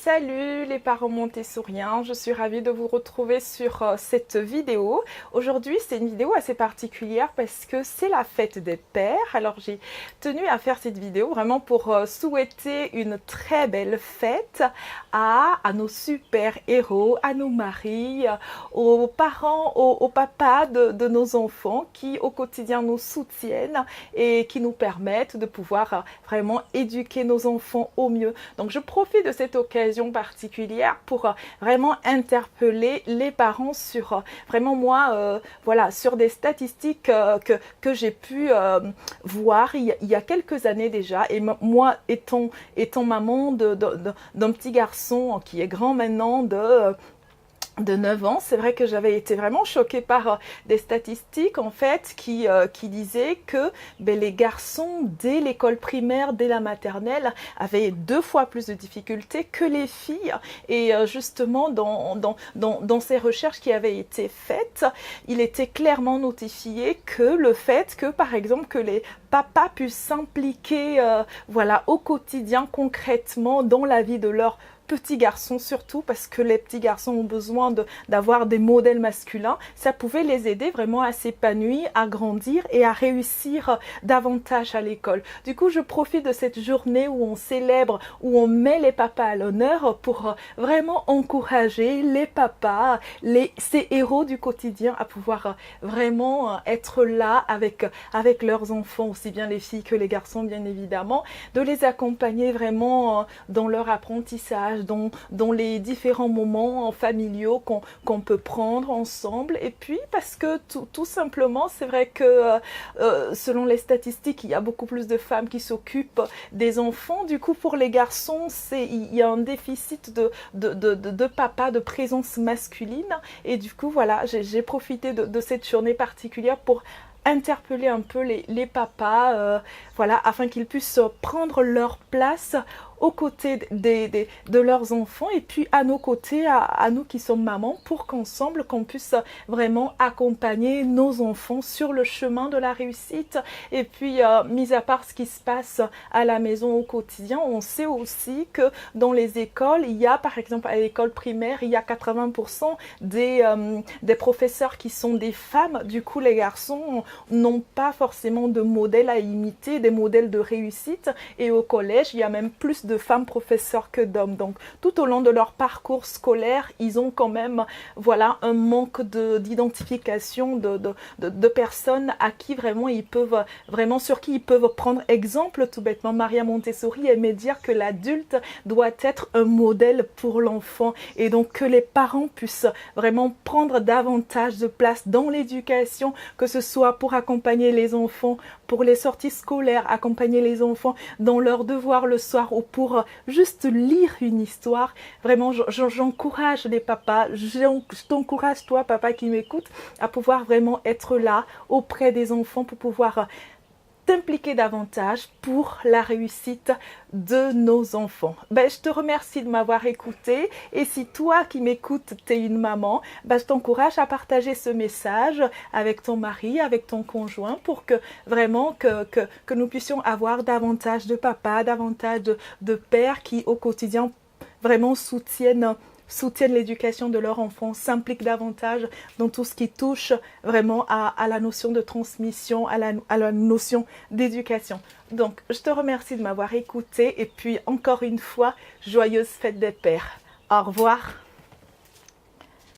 Salut les parents montessoriens, je suis ravie de vous retrouver sur cette vidéo. Aujourd'hui c'est une vidéo assez particulière parce que c'est la fête des pères. Alors j'ai tenu à faire cette vidéo vraiment pour souhaiter une très belle fête à nos super héros, à nos maris, aux parents, aux papas de nos enfants qui au quotidien nous soutiennent et qui nous permettent de pouvoir vraiment éduquer nos enfants au mieux. Donc je profite de cette occasion particulière pour vraiment interpeller les parents sur vraiment moi voilà, sur des statistiques que j'ai pu voir il y a quelques années déjà, et moi étant maman d'un petit garçon qui est grand maintenant de 9 ans, c'est vrai que j'avais été vraiment choquée par des statistiques en fait qui disaient que les garçons dès l'école primaire, dès la maternelle, avaient 2 fois plus de difficultés que les filles. Et justement dans ces recherches qui avaient été faites, il était clairement notifié que le fait que par exemple que les papas puissent s'impliquer voilà, au quotidien concrètement dans la vie de leur petits garçons, surtout parce que les petits garçons ont besoin d'avoir des modèles masculins, ça pouvait les aider vraiment à s'épanouir, à grandir et à réussir davantage à l'école. Du coup, je profite de cette journée où on célèbre, où on met les papas à l'honneur pour vraiment encourager les papas, ces héros du quotidien à pouvoir vraiment être là avec leurs enfants, aussi bien les filles que les garçons bien évidemment, de les accompagner vraiment dans leur apprentissage, dans les différents moments familiaux qu'on peut prendre ensemble. Et puis parce que tout simplement, c'est vrai que selon les statistiques, il y a beaucoup plus de femmes qui s'occupent des enfants. Du coup, pour les garçons, il y a un déficit de papa, de présence masculine. Et du coup, voilà, j'ai profité de cette journée particulière pour interpeller un peu les papas, voilà, afin qu'ils puissent prendre leur place aux côtés de leurs enfants et puis à nos côtés, à nous qui sommes mamans, pour qu'ensemble qu'on puisse vraiment accompagner nos enfants sur le chemin de la réussite. Et puis mis à part ce qui se passe à la maison au quotidien, on sait aussi que dans les écoles, il y a par exemple à l'école primaire, il y a 80% des professeurs qui sont des femmes. Du coup les garçons n'ont pas forcément de modèle à imiter, des modèles de réussite, et au collège il y a même plus de femmes professeurs que d'hommes. Donc tout au long de leur parcours scolaire, ils ont quand même voilà, un manque d'identification de personnes à qui vraiment ils peuvent, vraiment sur qui ils peuvent prendre exemple. Tout bêtement, Maria Montessori aimait dire que l'adulte doit être un modèle pour l'enfant, et donc que les parents puissent vraiment prendre davantage de place dans l'éducation, que ce soit pour accompagner les enfants pour les sorties scolaires, accompagner les enfants dans leurs devoirs le soir, ou pour juste lire une histoire. Vraiment, j'encourage les papas, je t'encourage toi papa qui m'écoute, à pouvoir vraiment être là auprès des enfants pour pouvoir t'impliquer davantage pour la réussite de nos enfants. Je te remercie de m'avoir écouté, et si toi qui m'écoutes, t'es une maman, je t'encourage à partager ce message avec ton mari, avec ton conjoint, pour que vraiment que nous puissions avoir davantage de papas, davantage de pères qui au quotidien vraiment soutiennent l'éducation de leur enfant, s'impliquent davantage dans tout ce qui touche vraiment à la notion de transmission, à la notion d'éducation. Donc, je te remercie de m'avoir écouté, et puis encore une fois, joyeuse fête des pères. Au revoir.